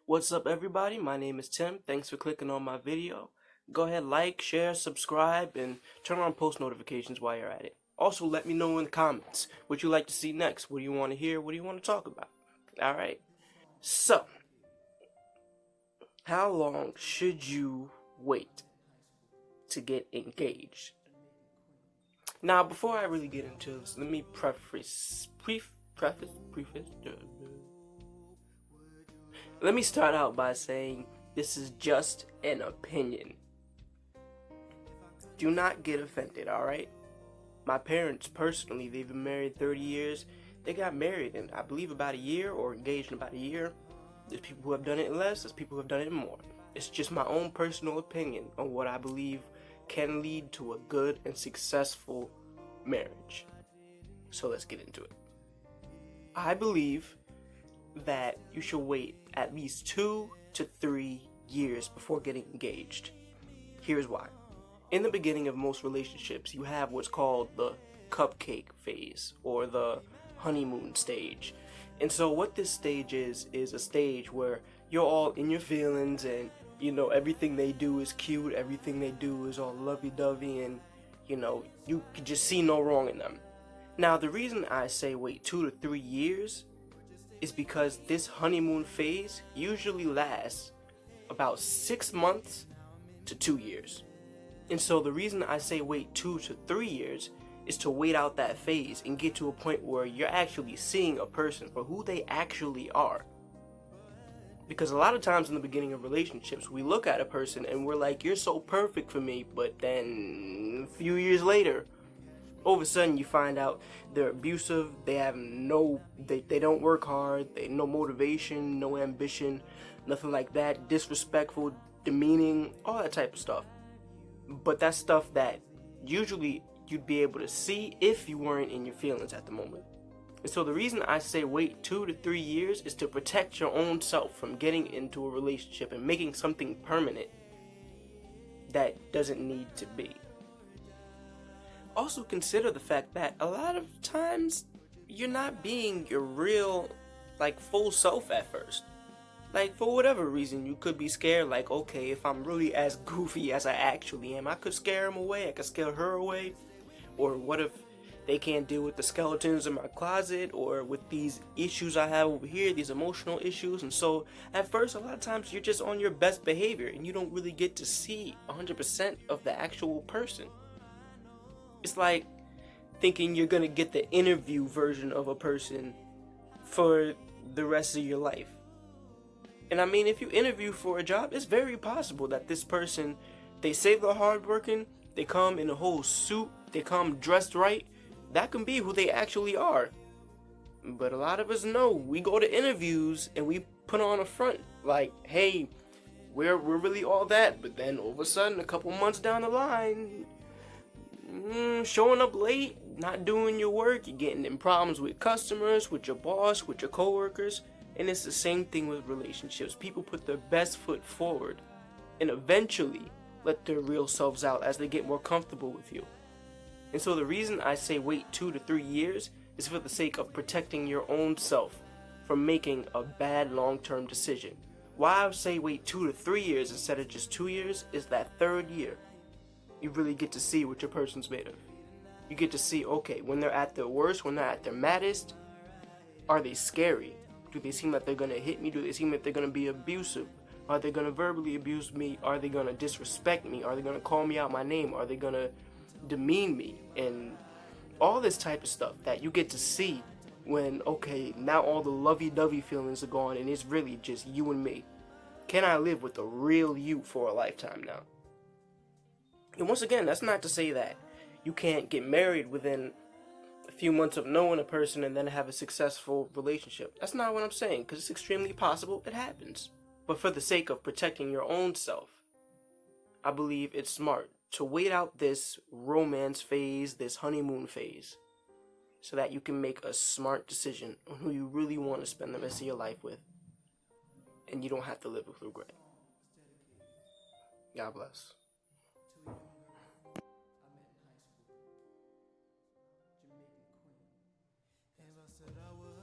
What's up, everybody? My name is Tim. Thanks for clicking on my video. Go ahead, like, share, subscribe, and turn on post notifications while you're at it. Also, let me know in the comments what you like to see next. What do you want to hear? What do you want to talk about? Alright. So, how long should you wait to get engaged? Now, before I really get into this, let me Let me start out by saying this is just an opinion. Do not get offended, alright? My parents, personally, they've been married 30 years. They got married in, I believe, about a year, or engaged in about a year. There's people who have done it in less, there's people who have done it in more. It's just my own personal opinion on what I believe can lead to a good and successful marriage. So let's get into it. I believe that you should wait at least 2 to 3 years before getting engaged. Here's why. In the beginning of most relationships, you have what's called the cupcake phase or the honeymoon stage. And so what this stage is a stage where you're all in your feelings and, everything they do is cute, everything they do is all lovey-dovey, and, you can just see no wrong in them. Now, the reason I say wait 2 to 3 years is because this honeymoon phase usually lasts about 6 months to 2 years. And so the reason I say wait 2 to 3 years is to wait out that phase and get to a point where you're actually seeing a person for who they actually are. Because a lot of times in the beginning of relationships, we look at a person and we're like, you're so perfect for me, but then a few years later, all of a sudden you find out they're abusive, they have they don't work hard, they no motivation, no ambition, nothing like that, disrespectful, demeaning, all that type of stuff. But that's stuff that usually you'd be able to see if you weren't in your feelings at the moment. And so the reason I say wait 2 to 3 years is to protect your own self from getting into a relationship and making something permanent that doesn't need to be. Also consider the fact that a lot of times you're not being your real, full self at first. For whatever reason, you could be scared, okay, if I'm really as goofy as I actually am, I could scare him away, I could scare her away. Or what if they can't deal with the skeletons in my closet, or with these issues I have over here, these emotional issues. And so at first, a lot of times you're just on your best behavior and you don't really get to see 100% of the actual person. It's like thinking you're gonna get the interview version of a person for the rest of your life. And I mean, if you interview for a job, it's very possible that this person, they say they're hardworking, they come in a whole suit, they come dressed right. That can be who they actually are. But a lot of us know, we go to interviews and we put on a front like, hey, we're really all that. But then all of a sudden, a couple months down the line, showing up late, not doing your work, you're getting in problems with customers, with your boss, with your coworkers. And it's the same thing with relationships. People put their best foot forward and eventually let their real selves out as they get more comfortable with you. And so the reason I say wait 2 to 3 years is for the sake of protecting your own self from making a bad long-term decision. Why I say wait 2 to 3 years instead of just 2 years is that third year, you really get to see what your person's made of. You get to see, okay, when they're at their worst, when they're at their maddest, are they scary? Do they seem like they're going to hit me? Do they seem like they're going to be abusive? Are they going to verbally abuse me? Are they going to disrespect me? Are they going to call me out my name? Are they going to demean me? And all this type of stuff that you get to see when, okay, now all the lovey-dovey feelings are gone and it's really just you and me. Can I live with the real you for a lifetime now? And once again, that's not to say that you can't get married within a few months of knowing a person and then have a successful relationship. That's not what I'm saying, because it's extremely possible. It happens. But for the sake of protecting your own self, I believe it's smart to wait out this romance phase, this honeymoon phase, so that you can make a smart decision on who you really want to spend the rest of your life with, and you don't have to live with regret. God bless. Said I was